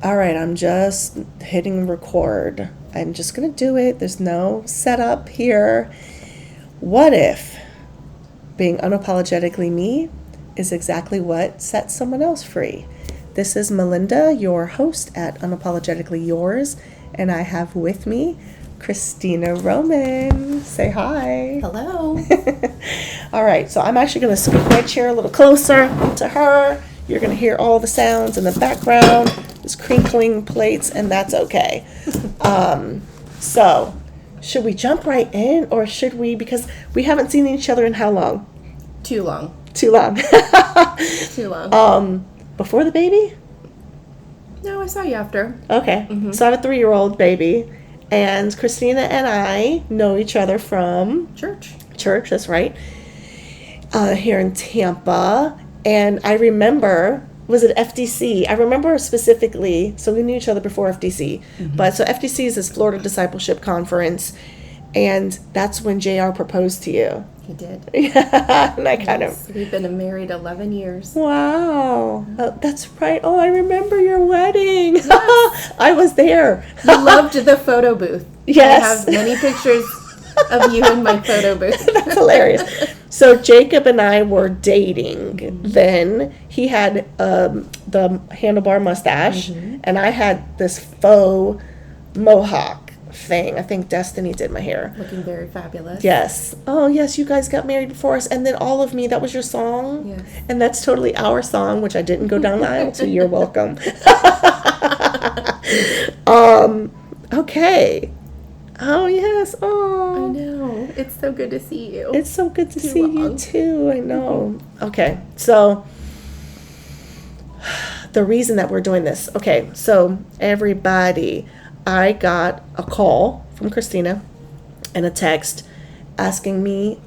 All right, I'm just hitting record. I'm just going to do it. There's no setup here. What if being unapologetically me is exactly what sets someone else free? This is Melinda, your host at Unapologetically Yours, and I have with me Christina Roman. Say hi. Hello. All right, so I'm actually going to scoot my chair a little closer to her. You're going to hear all the sounds in the background. There's crinkling plates, and that's okay. So, should we jump right in, or should we, because we haven't seen each other in how long? Too long. Too long. Too long. Before the baby? No, I saw you after. Okay. Mm-hmm. So I have a 3-year-old baby, and Christina and I know each other from Church, that's right, here in Tampa. And I remember, was it FDC? I remember specifically, so we knew each other before FDC. Mm-hmm. But so FDC is this Florida Discipleship Conference, and that's when JR proposed to you. He did. Yeah, and I kind of... We've been married 11 years. Wow. Oh, that's right. Oh, I remember your wedding. Yes. I was there. He loved the photo booth. Yes. I have many pictures of you in my photo booth. That's hilarious. So Jacob and I were dating. Mm-hmm. Then he had the handlebar mustache, mm-hmm. and I had this faux mohawk thing. I think Destiny did my hair. Looking very fabulous. Yes. Oh, yes, you guys got married before us. And then All of Me, that was your song? Yes. And that's totally our song, which I didn't go down the aisle, so you're welcome. Okay. Oh, yes. Oh. I know. It's so good to see you. It's so good to see you, too. I know. Okay. So, the reason that we're doing this. Okay. So, everybody, I got a call from Christina and a text asking me,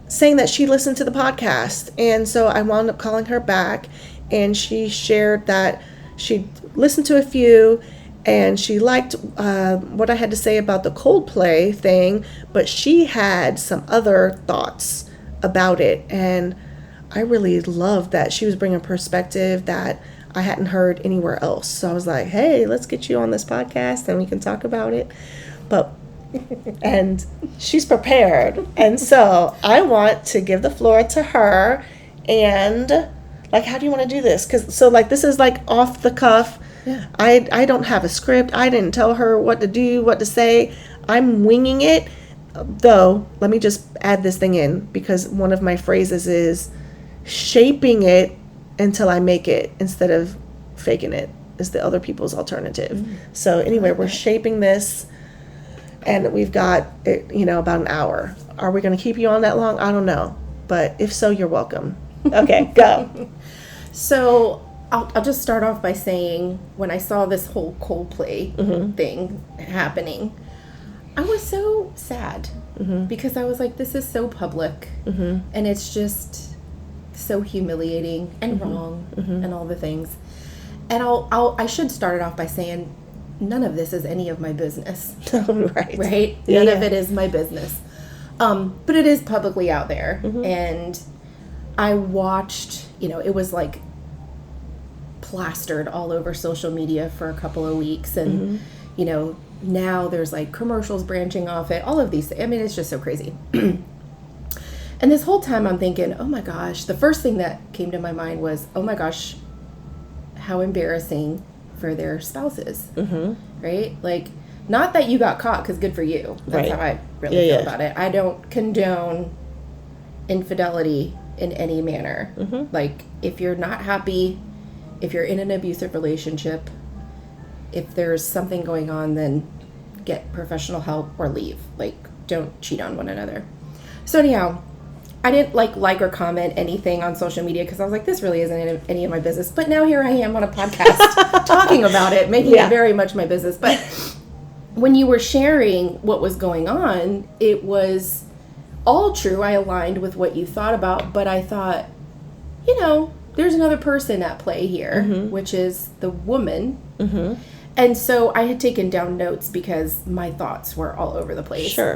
saying that she listened to the podcast. And so, I wound up calling her back, and she shared that she listened to a few, and she liked what I had to say about the Coldplay thing, but she had some other thoughts about it. And I really loved that she was bringing a perspective that I hadn't heard anywhere else. So I was like, hey, let's get you on this podcast and we can talk about it. And she's prepared. And so I want to give the floor to her. And how do you want to do this? This is off the cuff. Yeah. I don't have a script. I didn't tell her what to do, what to say. I'm winging it. Though, let me just add this thing in, because one of my phrases is shaping it until I make it instead of faking it is the other people's alternative. Mm-hmm. So anyway, we're shaping this, and we've got about an hour. Are we going to keep you on that long? I don't know. But if so, you're welcome. Okay, go. So I'll just start off by saying, when I saw this whole Coldplay mm-hmm. thing happening, I was so sad mm-hmm. because I was like, this is so public mm-hmm. and it's just so humiliating and mm-hmm. wrong mm-hmm. and all the things. And I should start it off by saying, none of this is any of my business. Right? Yeah, none of it is my business. But it is publicly out there. Mm-hmm. And I watched, it was plastered all over social media for a couple of weeks, and mm-hmm. Now there's commercials branching off it, all of these things. I mean, it's just so crazy. And this whole time I'm thinking, oh my gosh, the first thing that came to my mind was, oh my gosh, how embarrassing for their spouses. Mm-hmm. Right? Not that you got caught, because good for you. That's how I really feel about it. I don't condone infidelity in any manner. Mm-hmm. If you're not happy, if you're in an abusive relationship, if there's something going on, then get professional help or leave. Don't cheat on one another. So anyhow, I didn't like or comment anything on social media because I was like, this really isn't any of my business. But now here I am on a podcast talking about it, making it very much my business. But when you were sharing what was going on, it was all true. I aligned with what you thought about, but I thought, there's another person at play here, mm-hmm. which is the woman. Mm-hmm. And so I had taken down notes because my thoughts were all over the place. Sure.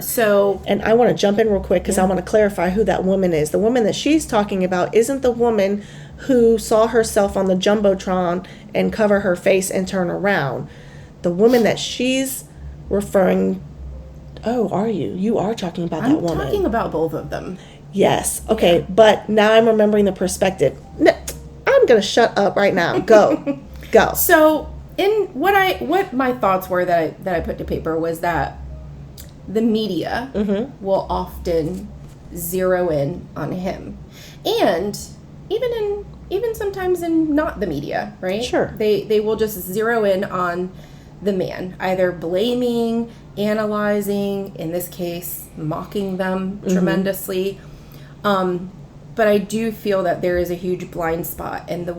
And I want to jump in real quick because I want to clarify who that woman is. The woman that she's talking about isn't the woman who saw herself on the Jumbotron and cover her face and turn around. The woman that she's referring... Oh, are you? You are talking about that woman. I'm talking about both of them. Yes. Okay, but now I'm remembering the perspective. No, I'm going to shut up right now. Go. Go. So, what my thoughts were that I put to paper was that the media will often zero in on him. And even sometimes in not the media, right? Sure. They will just zero in on the man, either blaming, analyzing, in this case, mocking them tremendously. But I do feel that there is a huge blind spot, and the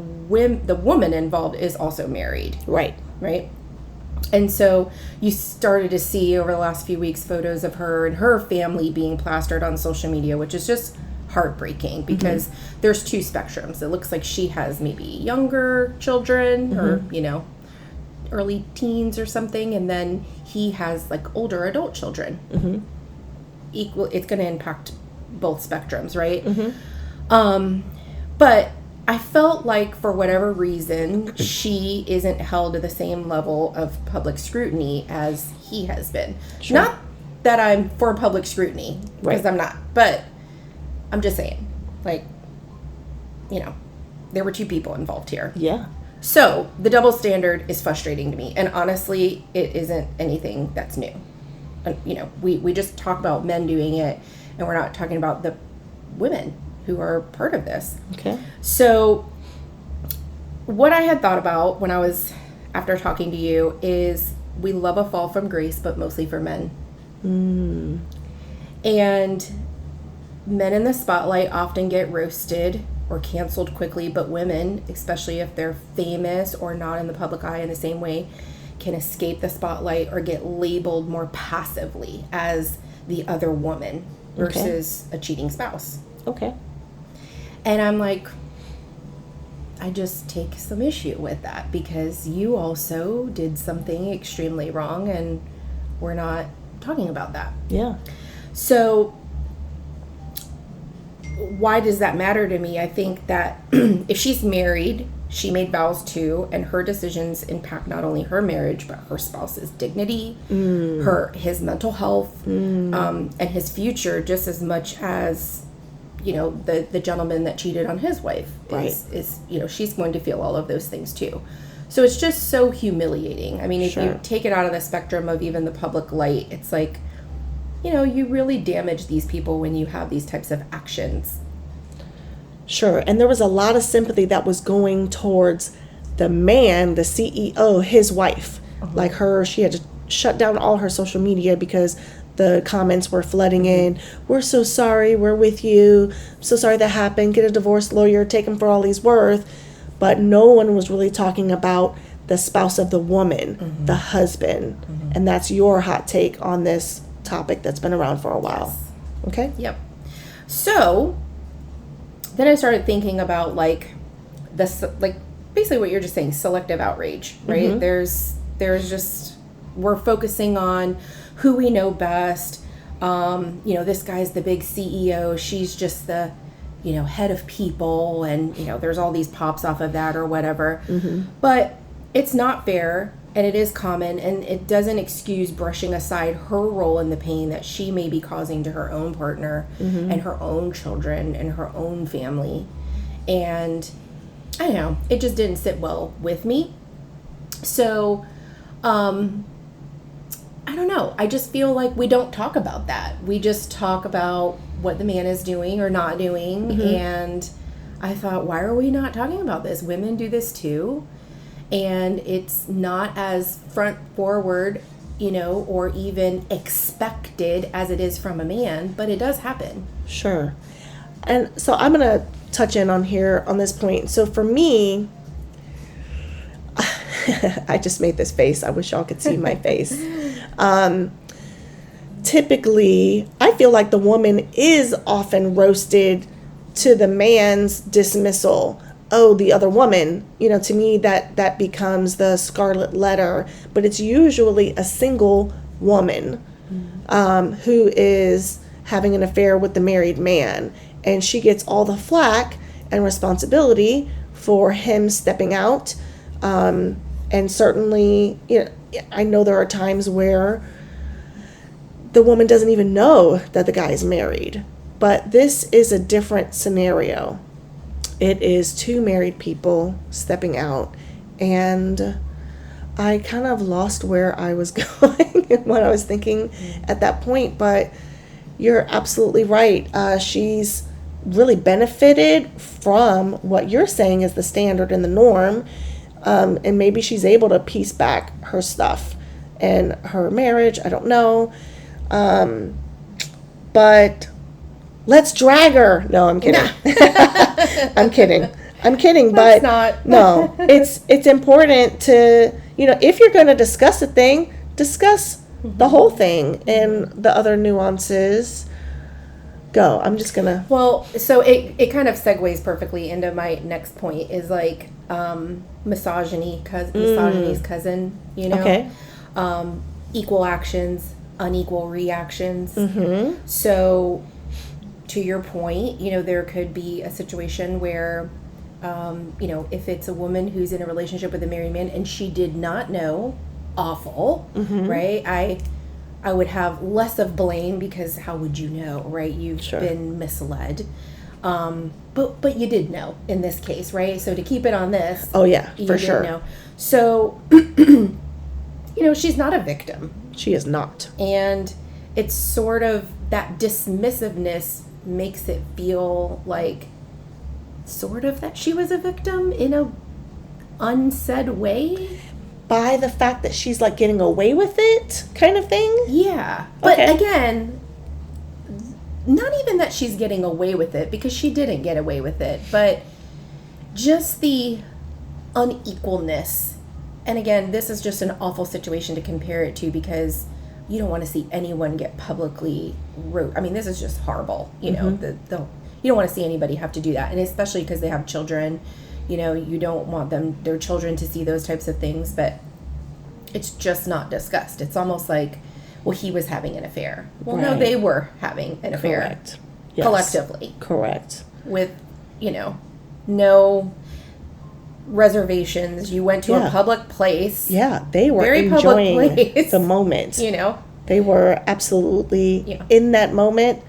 woman involved is also married. Right. Right? And so you started to see over the last few weeks photos of her and her family being plastered on social media, which is just heartbreaking because there's two spectrums. It looks like she has maybe younger children or, early teens or something, and then he has like older adult children. It's going to impact both spectrums, right? But I felt like for whatever reason she isn't held to the same level of public scrutiny as he has been. Sure. Not that I'm for public scrutiny, because I'm not, but I'm just saying, like, there were two people involved here. Yeah. So the double standard is frustrating to me, and honestly, it isn't anything that's new. We just talk about men doing it, and we're not talking about the women who are part of this. Okay. So what I had thought about when I was, after talking to you, is we love a fall from grace, but mostly for men. And men in the spotlight often get roasted or canceled quickly, but women, especially if they're famous or not in the public eye in the same way, can escape the spotlight or get labeled more passively as the other woman versus a cheating spouse. Okay. And I'm like, I just take some issue with that because you also did something extremely wrong and we're not talking about that. Yeah. So why does that matter to me? I think that if she's married, she made vows too, and her decisions impact not only her marriage, but her spouse's dignity, his mental health, and his future just as much as, the gentleman that cheated on his wife is she's going to feel all of those things too. So it's just so humiliating. I mean, if you take it out of the spectrum of even the public light, it's like, you really damage these people when you have these types of actions. Sure. And there was a lot of sympathy that was going towards the man, the CEO, his wife. Like she had to shut down all her social media because the comments were flooding in. We're so sorry. We're with you. I'm so sorry that happened. Get a divorce lawyer. Take him for all he's worth. But no one was really talking about the spouse of the woman, the husband. And that's your hot take on this topic that's been around for a while. Yes. Okay? Yep. So then I started thinking about basically what you're just saying, selective outrage, right? There's just, we're focusing on who we know best. This guy's the big CEO. She's just the, head of people. And, there's all these pops off of that or whatever. But it's not fair. And it is common, and it doesn't excuse brushing aside her role in the pain that she may be causing to her own partner and her own children and her own family. And I don't know, it just didn't sit well with me. So, I don't know. I just feel like we don't talk about that. We just talk about what the man is doing or not doing. And I thought, why are we not talking about this? Women do this too. And it's not as front forward, or even expected as it is from a man, but it does happen. Sure. And so I'm going to touch in on this point. So for me, I just made this face. I wish y'all could see my face. Typically, I feel like the woman is often roasted to the man's dismissal. Oh, the other woman, to me that becomes the scarlet letter, but it's usually a single woman who is having an affair with the married man, and she gets all the flack, and responsibility for him stepping out. And certainly, I know there are times where the woman doesn't even know that the guy is married. But this is a different scenario. It is two married people stepping out. And I kind of lost where I was going and what I was thinking at that point. But you're absolutely right. She's really benefited from what you're saying is the standard and the norm. And maybe she's able to piece back her stuff and her marriage. I don't know. But let's drag her. No, I'm kidding. I'm kidding. But not. No, it's important to, if you're going to discuss a thing, discuss the whole thing and the other nuances. Go. I'm just going to. Well, so it kind of segues perfectly into my next point is like misogyny's cousin, Okay. Equal actions, unequal reactions. Mm-hmm. So to your point, there could be a situation where, if it's a woman who's in a relationship with a married man and she did not know, awful, right? I would have less of blame because how would you know, right? You've been misled. But you did know in this case, right? So to keep it on this. Oh, yeah, for sure. Know. So, she's not a victim. She is not. And it's sort of that dismissiveness makes it feel like sort of that she was a victim in a unsaid way. By the fact that she's like getting away with it kind of thing? Yeah. But again, not even that she's getting away with it because she didn't get away with it, but just the unequalness. And again, this is just an awful situation to compare it to because you don't want to see anyone get publicly rude. I mean, this is just horrible. You don't want to see anybody have to do that. And especially because they have children, you don't want their children to see those types of things, but it's just not discussed. It's almost like, well, he was having an affair. Well, no, they were having an affair. Correct. Yes. Collectively. Correct. With, no reservations. You went to a public place. Yeah, they were very enjoying public place, the moment. They were absolutely in that moment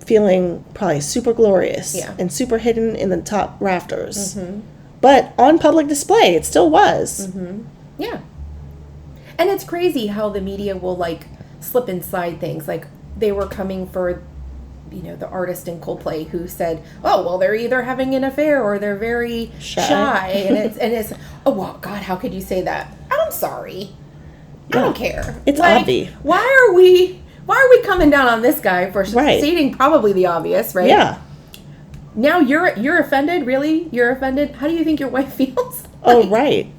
feeling probably super glorious and super hidden in the top rafters. Mm-hmm. But on public display, it still was. Mm-hmm. Yeah. And it's crazy how the media will like slip inside things. Like they were coming for, the artist in Coldplay who said, "Oh, well, they're either having an affair or they're very shy." and it's oh, well, God, how could you say that? I'm sorry. Yeah. I don't care. It's obvious. Why are we coming down on this guy for stating probably the obvious, right? Yeah. Now you're offended? Really? You're offended? How do you think your wife feels? Oh, right.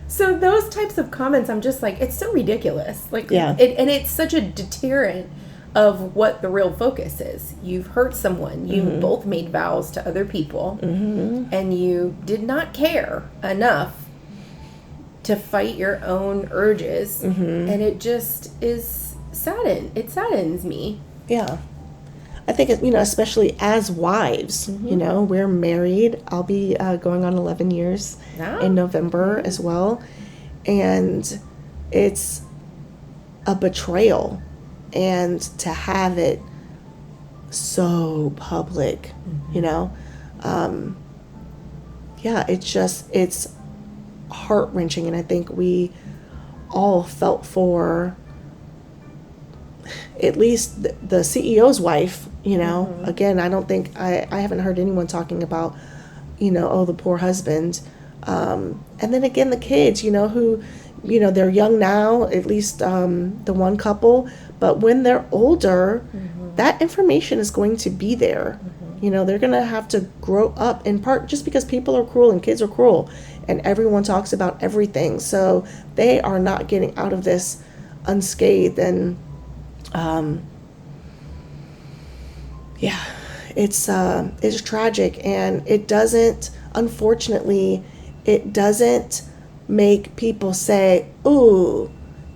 So those types of comments, I'm just like, it's so ridiculous. Like, and it's such a deterrent of what the real focus is. You've hurt someone. You both made vows to other people, and you did not care enough to fight your own urges, and it just is it saddens me. Yeah. I think, especially as wives, we're married. I'll be going on 11 years in November as well. And it's a betrayal. And to have it so public, it's heart-wrenching. And I think we all felt for at least the CEO's wife, again, I don't think, I haven't heard anyone talking about, the poor husband. And then again, the kids, who, they're young now, at least the one couple, but when they're older, that information is going to be there. They're going to have to grow up in part just because people are cruel and kids are cruel and everyone talks about everything. So they are not getting out of this unscathed. And it's tragic, and unfortunately, it doesn't make people say, "Ooh,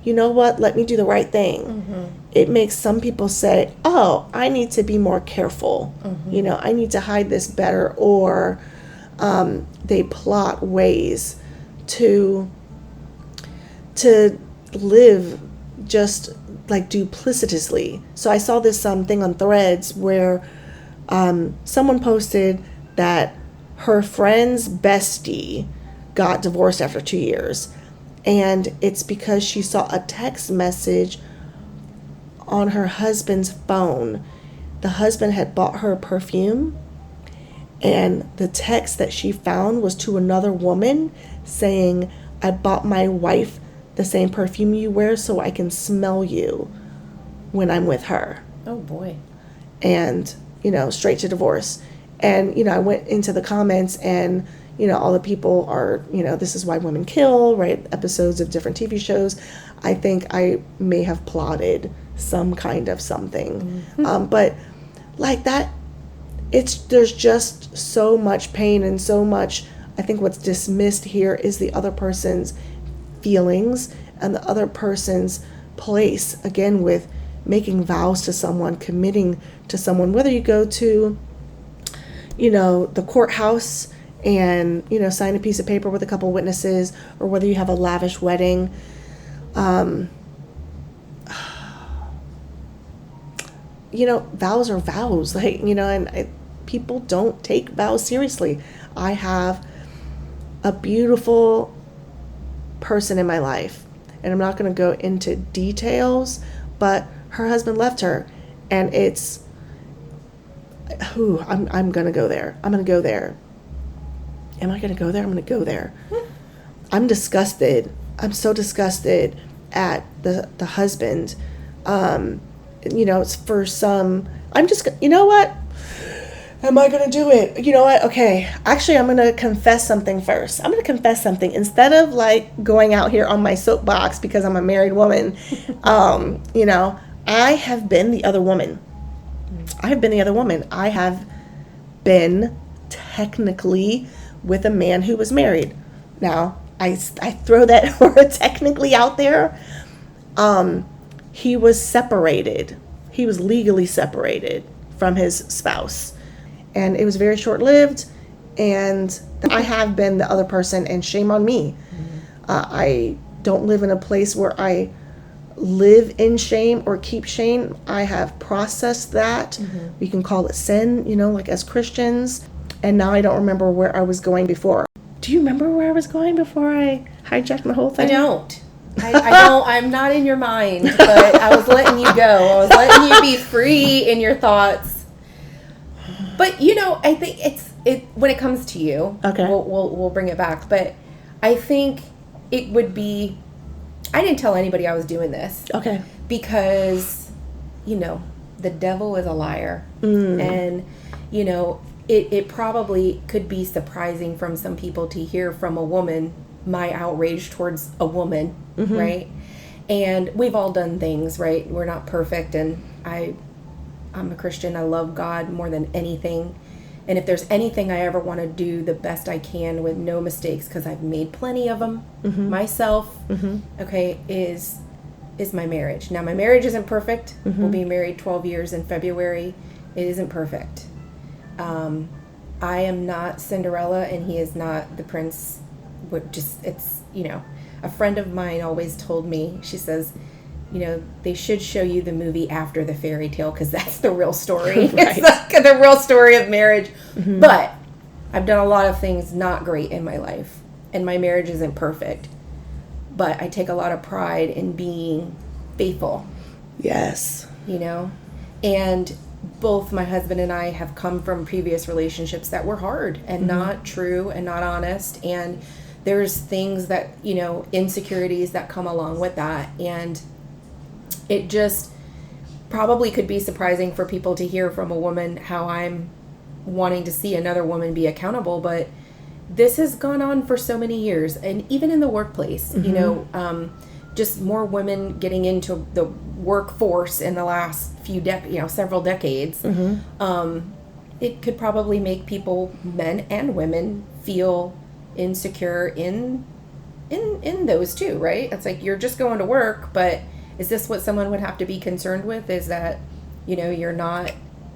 you know what, let me do the right thing. It makes some people say, oh, I need to be more careful. You know, I need to hide this better. Or they plot ways to live just like duplicitously. So I saw this thing on Threads where someone posted that her friend's bestie got divorced after 2 years. And it's because she saw a text message on her husband's phone. The husband had bought her perfume, and the text that she found was to another woman saying, I bought my wife the same perfume you wear so I can smell you when I'm with her. Oh, boy. And, you know, straight to divorce. And, you know, I went into the comments and, you know, all the people are, you know, this is why women kill, right? Episodes of different TV shows. I think I may have plotted some kind of something. But like that, there's just so much pain and so much, I think what's dismissed here is the other person's feelings and the other person's place, again, with making vows to someone, committing to someone, whether you go to, you know, the courthouse and, you know, sign a piece of paper with a couple witnesses, or whether you have a lavish wedding. You know, vows are vows, like, you know, and people don't take vows seriously. I have a beautiful person in my life, and I'm not going to go into details, but her husband left her, and it's, I'm going to go there. I'm going to go there. Am I going to go there? I'm going to go there. I'm disgusted. I'm so disgusted at the husband. You know, it's for some, I'm just, you know what? Am I going to do it? You know what? Okay. Actually, I'm going to confess something first. I'm going to confess something. Instead of like going out here on my soapbox because I'm a married woman, you know, I have been the other woman. I have been the other woman. I have been technically with a man who was married. Now, I throw that word technically out there. He was separated. He was legally separated from his spouse. And it was very short-lived. And I have been the other person, and shame on me. I don't live in a place where I live in shame or keep shame. I have processed that. We can call it sin, you know, like as Christians. And now I don't remember where I was going before. Do you remember where I was going before I hijacked my whole thing? I don't. I don't. I'm not in your mind, but I was letting you go. I was letting you be free in your thoughts. But you know, I think it when it comes to you. Okay. We'll bring it back. But I think it would be. I didn't tell anybody I was doing this. Okay. Because, you know, the devil is a liar, and you know. It probably could be surprising from some people to hear from a woman my outrage towards a woman, right? And we've all done things, right? We're not perfect, and I'm a Christian. I love God more than anything. And if there's anything I ever want to do the best I can with no mistakes, because I've made plenty of them myself, okay, is my marriage. Now, my marriage isn't perfect. We'll be married 12 years in February. It isn't perfect. I am not Cinderella, and he is not the prince. It's, you know, a friend of mine always told me, she says, you know, they should show you the movie after the fairy tale, because that's the real story. Right. It's like the real story of marriage. But I've done a lot of things not great in my life, and my marriage isn't perfect. But I take a lot of pride in being faithful. Yes. You know, and both my husband and I have come from previous relationships that were hard and not true and not honest. And there's things that, you know, insecurities that come along with that. And it just probably could be surprising for people to hear from a woman how I'm wanting to see another woman be accountable. But this has gone on for so many years. And even in the workplace, you know, just more women getting into the workforce in the last few several decades. It could probably make people, men and women, feel insecure in in those too, right? It's like you're just going to work, but is this what someone would have to be concerned with? Is that, you're not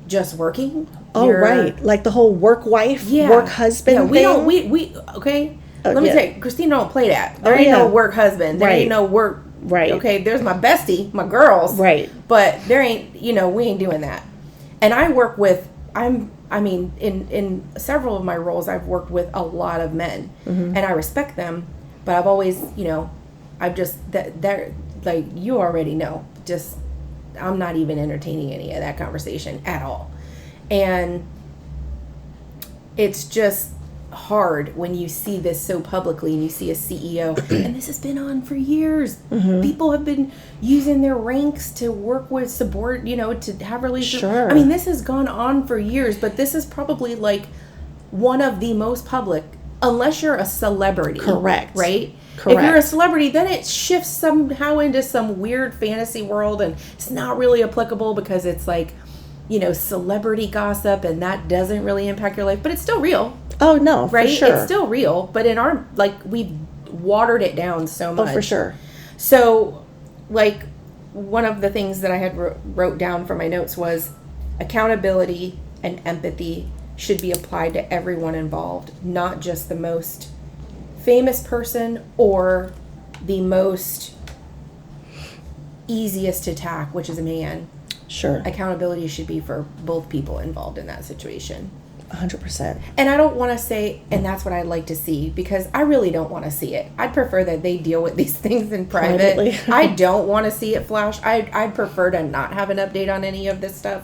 just working? Oh, right. Like the whole work wife, work husband thing. We okay? Let me tell you, Christina don't play that. There ain't no work husband. There ain't no work. Right. Okay, there's my bestie, my girls. Right. But there ain't, we ain't doing that. And I work with, in several of my roles, I've worked with a lot of men. And I respect them. But I've always, I've just, they're like, you already know, just, I'm not even entertaining any of that conversation at all. And it's just hard when you see this so publicly and you see a CEO, and this has been on for years. People have been using their ranks to work with to have relationships. Sure. This has gone on for years, but this is probably like one of the most public, unless you're a celebrity. Correct. Right? Correct. If you're a celebrity, then it shifts somehow into some weird fantasy world, and it's not really applicable because it's like, celebrity gossip, and that doesn't really impact your life, but it's still real. Oh, no, right? For sure. It's still real, but in our, we've watered it down so much. Oh, for sure. So, one of the things that I had wrote down for my notes was accountability and empathy should be applied to everyone involved, not just the most famous person or the most easiest to attack, which is a man. Sure. Accountability should be for both people involved in that situation. 100%. And I don't want to say, and that's what I'd like to see, because I really don't want to see it. I'd prefer that they deal with these things in private. Privately. I don't want to see it flash. I'd prefer to not have an update on any of this stuff.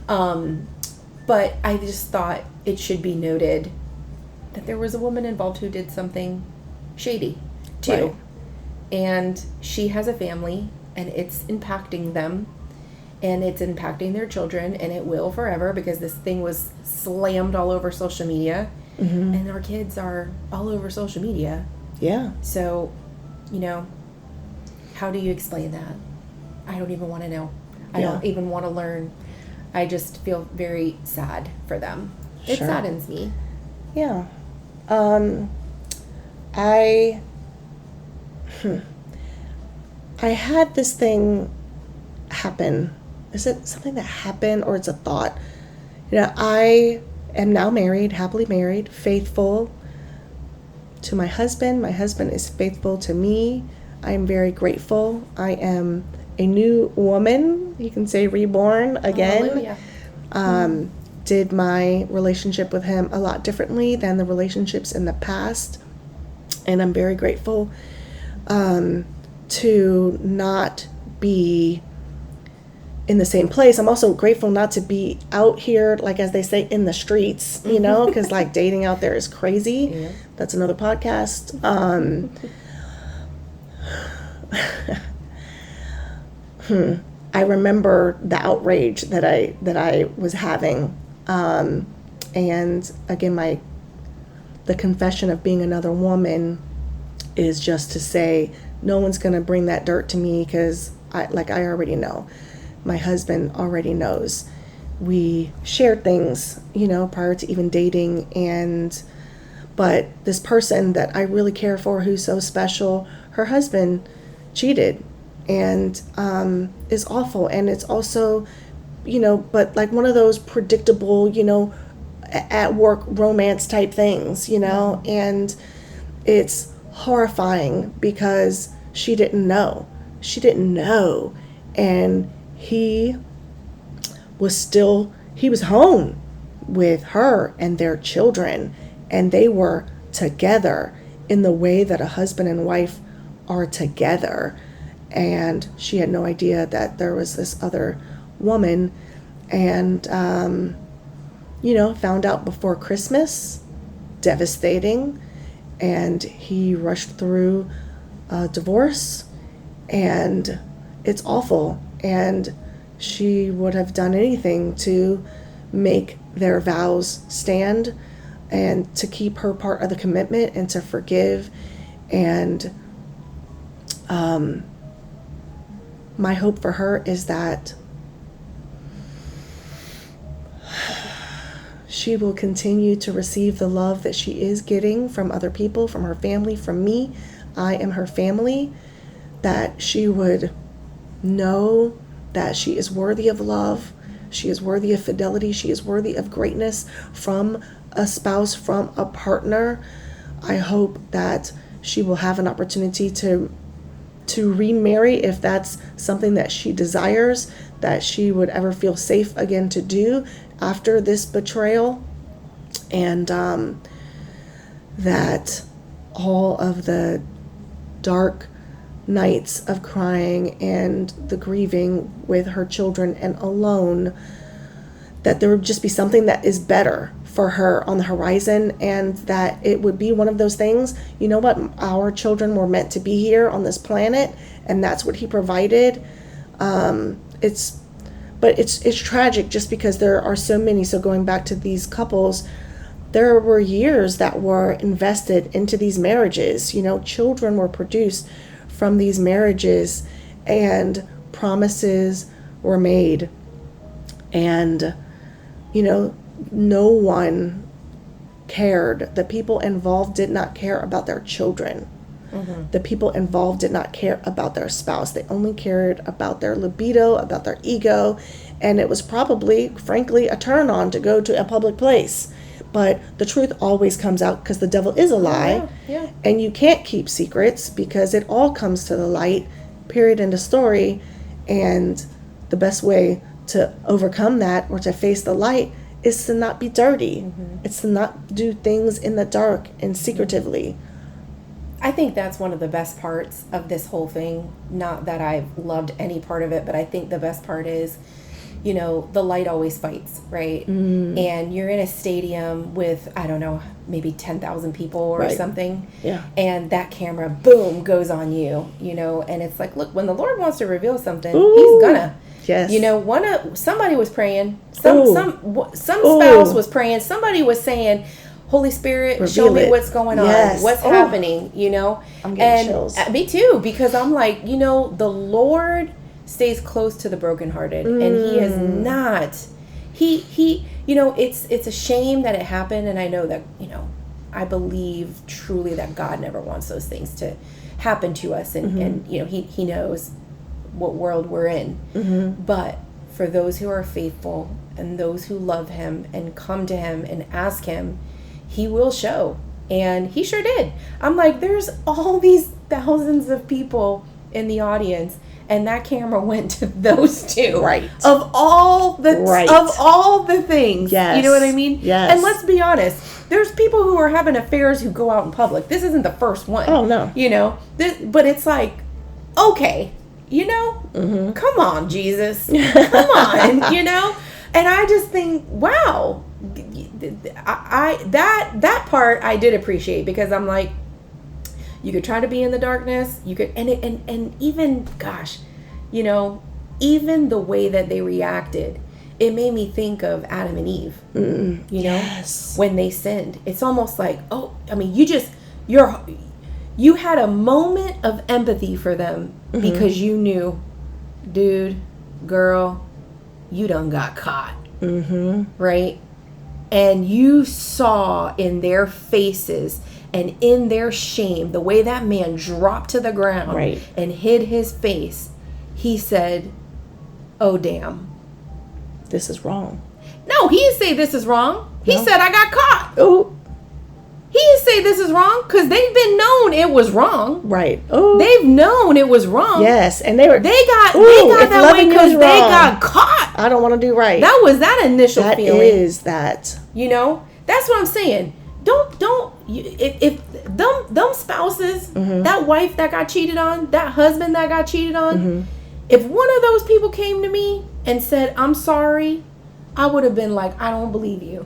But I just thought it should be noted that there was a woman involved who did something shady, too. Right. And she has a family, and it's impacting them. And it's impacting their children, and it will forever, because this thing was slammed all over social media. And our kids are all over social media. Yeah. So, how do you explain that? I don't even want to know. I don't even want to learn. I just feel very sad for them. It saddens me. Yeah. I had this thing happen. Is it something that happened, or it's a thought? I am now married, happily married, faithful to my husband. My husband is faithful to me. I am very grateful. I am a new woman. You can say reborn again. Hallelujah. Did my relationship with him a lot differently than the relationships in the past. And I'm very grateful to not be in the same place. I'm also grateful not to be out here, as they say, in the streets, because dating out there is crazy. Yeah. That's another podcast. I remember the outrage that I was having. And again, the confession of being another woman is just to say, no one's going to bring that dirt to me, because I already know. My husband already knows. We shared things, prior to even dating, but this person that I really care for, who's so special, her husband cheated, and is awful. And it's also, but one of those predictable, at work romance type things, and it's horrifying because she didn't know, and he was home with her and their children, and they were together in the way that a husband and wife are together. And she had no idea that there was this other woman, and found out before Christmas. Devastating. And he rushed through a divorce, and it's awful. And she would have done anything to make their vows stand, and to keep her part of the commitment, and to forgive. And my hope for her is that she will continue to receive the love that she is getting from other people, from her family, from me. I am her family, that she would know that she is worthy of love, she is worthy of fidelity, she is worthy of greatness from a spouse, from a partner. I hope that she will have an opportunity to remarry if that's something that she desires, that she would ever feel safe again to do after this betrayal, and that all of the dark nights of crying and the grieving with her children and alone, that there would just be something that is better for her on the horizon, and that it would be one of those things, you know what, our children were meant to be here on this planet, and that's what he provided. It's tragic just because there are so many. So going back to these couples, there were years that were invested into these marriages. You know, children were produced from these marriages, and promises were made, and you know, no one cared. The people involved did not care about their children. The people involved did not care about their spouse. They only cared about their libido, about their ego, and it was probably, frankly, a turn on to go to a public place. But the truth always comes out, because the devil is a lie. And you can't keep secrets, because it all comes to the light, period, end of story. And the best way to overcome that, or to face the light, is to not be dirty. It's to not do things in the dark and secretively. I think that's one of the best parts of this whole thing. Not that I've loved any part of it, but I think the best part is, you know, the light always fights, right? And you're in a stadium with, I don't know, maybe 10,000 people or something. And that camera, boom, goes on you, you know, and it's like, look, when the Lord wants to reveal something, he's gonna. You know, somebody was praying, some spouse was praying, somebody was saying, Holy Spirit, reveal show me what's going on, what's happening, you know. I'm getting chills. Me too, because I'm like, you know, the Lord stays close to the brokenhearted, and he is not, he, you know, it's a shame that it happened, and I know that, you know, I believe truly that God never wants those things to happen to us, and you know, he knows what world we're in. But for those who are faithful and those who love him and come to him and ask him, he will show. And he sure did. I'm like, there's all these thousands of people in the audience, and that camera went to those two. Of all the things. You know what I mean? And let's be honest, there's people who are having affairs who go out in public. This isn't the first one. Oh no. You know, but it's like, okay, you know, come on, Jesus, come on, you know. And I just think, wow, that part I did appreciate, because I'm like, you could try to be in the darkness, you could, and even, gosh, you know, even the way that they reacted, it made me think of Adam and Eve. You know, when they sinned, it's almost like, oh, I mean, you had a moment of empathy for them, because you knew, dude, girl, you done got caught. Right? And you saw in their faces and in their shame, the way that man dropped to the ground and hid his face. He said, oh, damn. This is wrong. No, he didn't say this is wrong. He said, I got caught. Oh. He didn't say this is wrong, because they've been known it was wrong. Oh. They've known it was wrong. Yes, and they got that way because they got caught. I don't want to do right. That was that initial feeling. That is that. You know, that's what I'm saying. If them spouses, that wife that got cheated on, that husband that got cheated on, if one of those people came to me and said, I'm sorry, I would have been like, I don't believe you.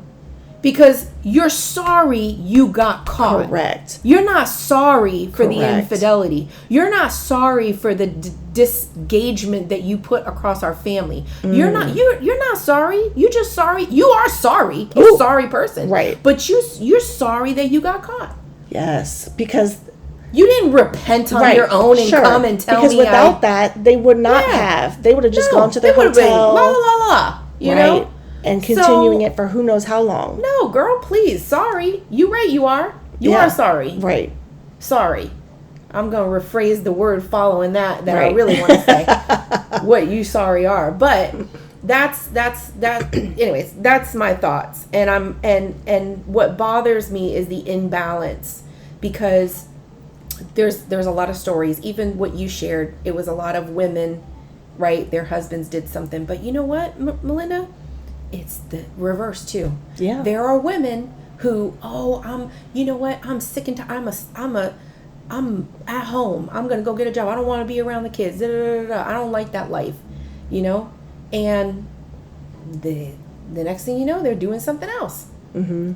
Because you're sorry you got caught. Correct. You're not sorry for the infidelity. You're not sorry for the disengagement that you put across our family. You're not sorry. You just sorry. You are sorry. You're a sorry person. But you're sorry that you got caught. Yes, because you didn't repent on your own and come and tell me. Because without that, they would not have. They would have just gone to the hotel. La la la la. You know. And continuing it for who knows how long. No, girl, please. Sorry. You right, you are. You are sorry. Right. Sorry. I'm going to rephrase the word following that right. I really want to say. What you sorry are. But that's anyways, that's my thoughts. And and what bothers me is the imbalance, because there's a lot of stories. Even what you shared, it was a lot of women, right? Their husbands did something. But you know what, Melinda? It's the reverse too. Yeah. There are women who, you know what? I'm sick and tired. I'm at home. I'm going to go get a job. I don't want to be around the kids. I don't like that life, you know? And the next thing you know, they're doing something else. Mm-hmm.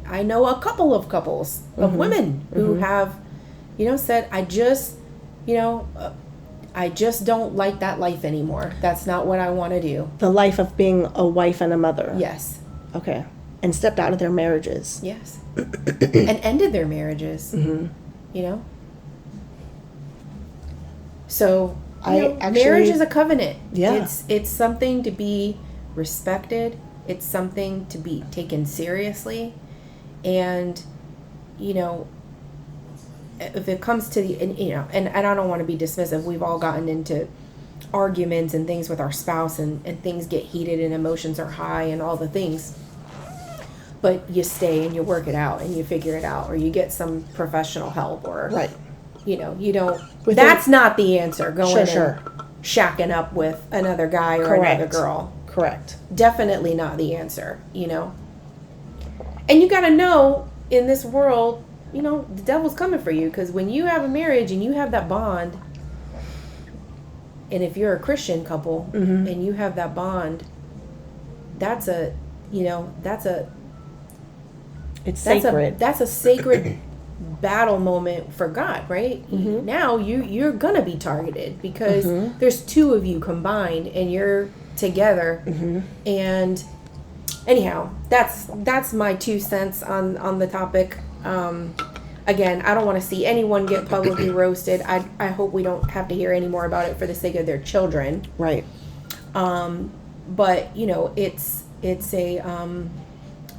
I know a couple of couples of women who have, said, I just don't like that life anymore. That's not what I want to do. The life of being a wife and a mother. Yes. Okay. And stepped out of their marriages. Yes. And ended their marriages. Mm-hmm. So, marriage is a covenant. Yeah. It's something to be respected. It's something to be taken seriously. And, if it comes to and I don't want to be dismissive. We've all gotten into arguments and things with our spouse, and things get heated and emotions are high and all the things. But you stay and you work it out and you figure it out, or you get some professional help, or right. You don't. That's not the answer. Going and shacking up with another guy or another girl. Correct. Definitely not the answer. And you got to know, in this world, the devil's coming for you, because when you have a marriage and you have that bond, and if you're a Christian couple and you have that bond, that's sacred. That's a sacred battle moment for God, right? Mm-hmm. Now you're gonna be targeted because there's two of you combined and you're together. Mm-hmm. And anyhow, that's my 2 cents on the topic. Again, I don't want to see anyone get publicly roasted. I hope we don't have to hear any more about it for the sake of their children. Right. But it's a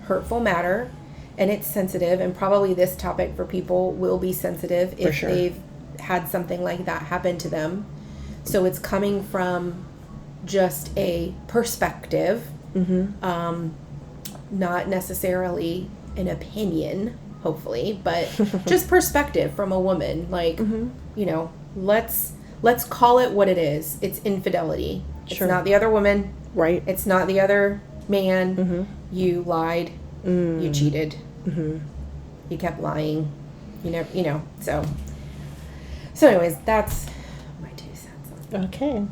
hurtful matter. And it's sensitive, and probably this topic for people will be sensitive if they've had something like that happen to them. So it's coming from just a perspective, not necessarily an opinion, hopefully, but just perspective from a woman. Like, let's call it what it is. It's infidelity. It's not the other woman. Right. It's not the other man. You lied. You cheated. You kept lying. So anyways, that's my 2 cents. Okay.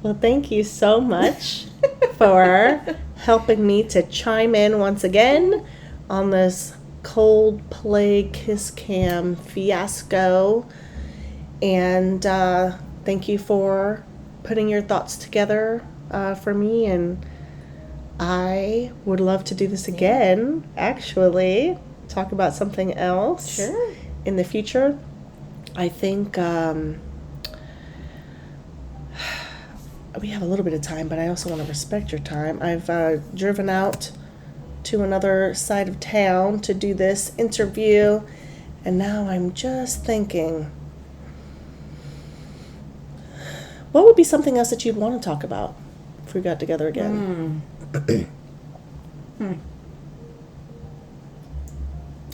Well, thank you so much for helping me to chime in once again on this Coldplay Kisscam fiasco. And thank you for putting your thoughts together for me, and I would love to do this again, actually. Talk about something else in the future. I think we have a little bit of time, but I also want to respect your time. I've driven out to another side of town to do this interview, and now I'm just thinking, what would be something else that you'd want to talk about if we got together again?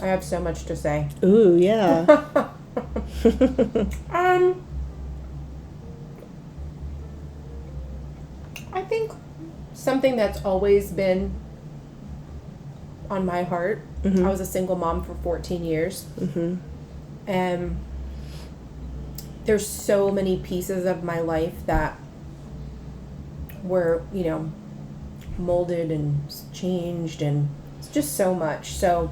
I have so much to say. Ooh, yeah. I think something that's always been on my heart. I was a single mom for 14 years. And there's so many pieces of my life that were, molded and changed, and it's just so much. So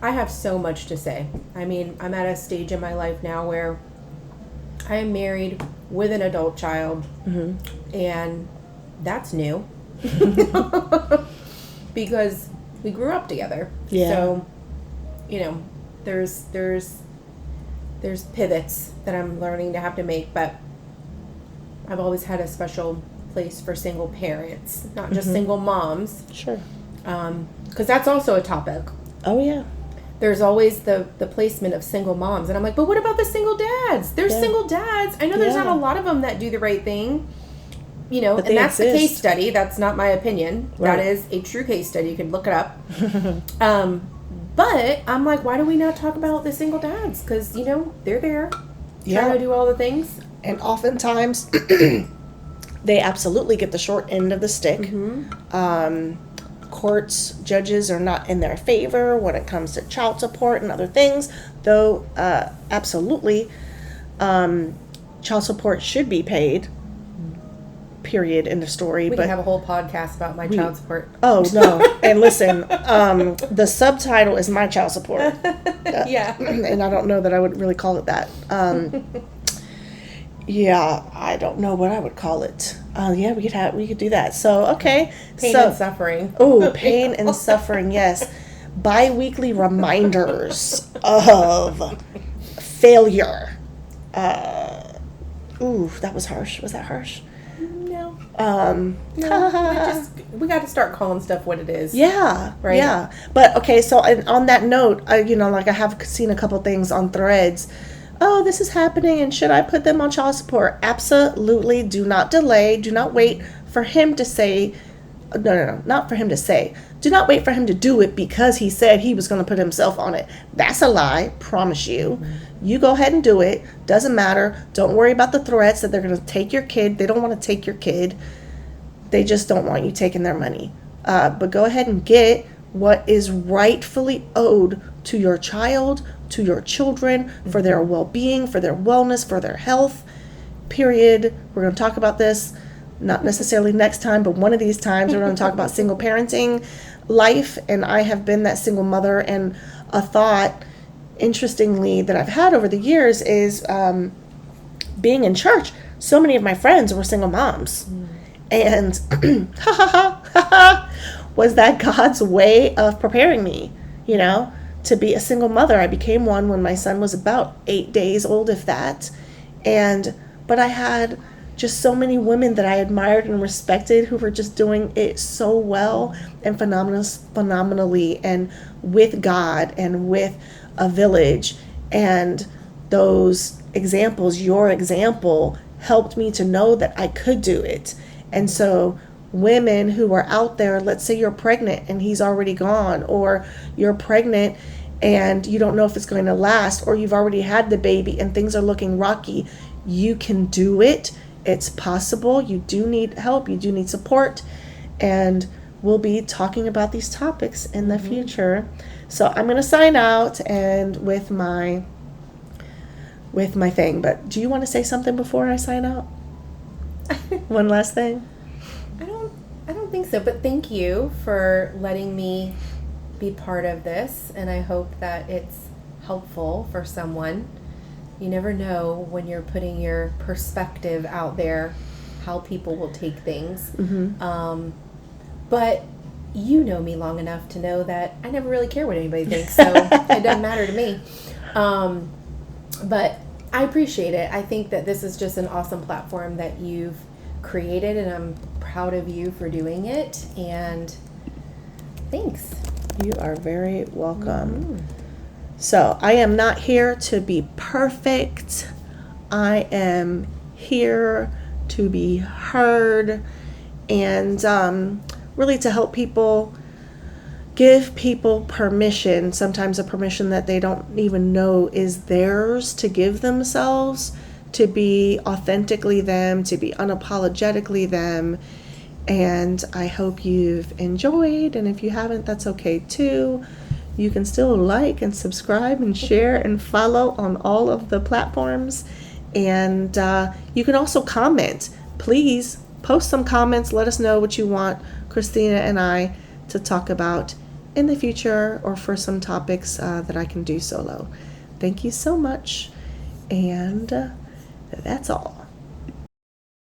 I have so much to say. I mean, I'm at a stage in my life now where I am married with an adult child, and that's new because we grew up together. Yeah. So, there's pivots that I'm learning to have to make, but I've always had a special place for single parents, not just single moms. Sure. Because that's also a topic. Oh, yeah. there's always the placement of single moms. And I'm like, but what about the single dads? There's single dads. I know there's not a lot of them that do the right thing. You know, and that's the case study. That's not my opinion. Right. That is a true case study. You can look it up. But I'm like, why do we not talk about the single dads? Because, you know, they're there trying to do all the things. And oftentimes, they absolutely get the short end of the stick. Courts, judges are not in their favor when it comes to child support and other things. Though, absolutely, child support should be paid. Period. End of story. We can have a whole podcast about my child support. Oh no! And listen, the subtitle is my child support. Yeah. And I don't know that I would really call it that. Yeah, I don't know what I would call it. Yeah, we could do that. So okay, pain and suffering. Oh, pain and suffering. Yes, bi-weekly reminders of failure. Ooh, that was harsh. Was that harsh? No. No, we got to start calling stuff what it is. Yeah. Right. Yeah. But okay, so on that note, you know, like I have seen a couple things on Threads. Oh, this is happening, and should I put them on child support? Absolutely. Do not delay. Do not wait for him to say. No, not for him to say. Do not wait for him to do it because he said he was going to put himself on it. That's a lie. Promise you. You go ahead and do it. Doesn't matter. Don't worry about the threats that they're going to take your kid. They don't want to take your kid. They just don't want you taking their money. But go ahead and get what is rightfully owed to your child, to your children, for their well-being, for their wellness, for their health. Period. We're going to talk about this. Not necessarily next time, but one of these times we're going to talk about single parenting life. And I have been that single mother. And a thought, interestingly, that I've had over the years is being in church. So many of my friends were single moms. And was that God's way of preparing me, you know, to be a single mother? I became one when my son was about 8 days old, if that. But I had just so many women that I admired and respected who were just doing it so well and phenomenally, and with God and with a village. And those examples, your example, helped me to know that I could do it. And so women who are out there, let's say you're pregnant and he's already gone, or you're pregnant and you don't know if it's going to last, or you've already had the baby and things are looking rocky, you can do it. It's possible. You do need help. You do need support. And we'll be talking about these topics in the future. So I'm going to sign out and with my thing. But do you want to say something before I sign out? One last thing? I don't think so. But thank you for letting me be part of this. And I hope that it's helpful for someone. You never know when you're putting your perspective out there how people will take things. But you know me long enough to know that I never really care what anybody thinks, so it doesn't matter to me. But I appreciate it. I think that this is just an awesome platform that you've created, and I'm proud of you for doing it. And thanks. You are very welcome. So I am not here to be perfect. I am here to be heard, and really to help people, give people permission, sometimes a permission that they don't even know is theirs, to give themselves, to be authentically them, to be unapologetically them. And I hope you've enjoyed, and if you haven't, that's okay too. You can still like and subscribe and share and follow on all of the platforms. And you can also comment. Please post some comments. Let us know what you want Christina and I to talk about in the future, or for some topics that I can do solo. Thank you so much. And that's all.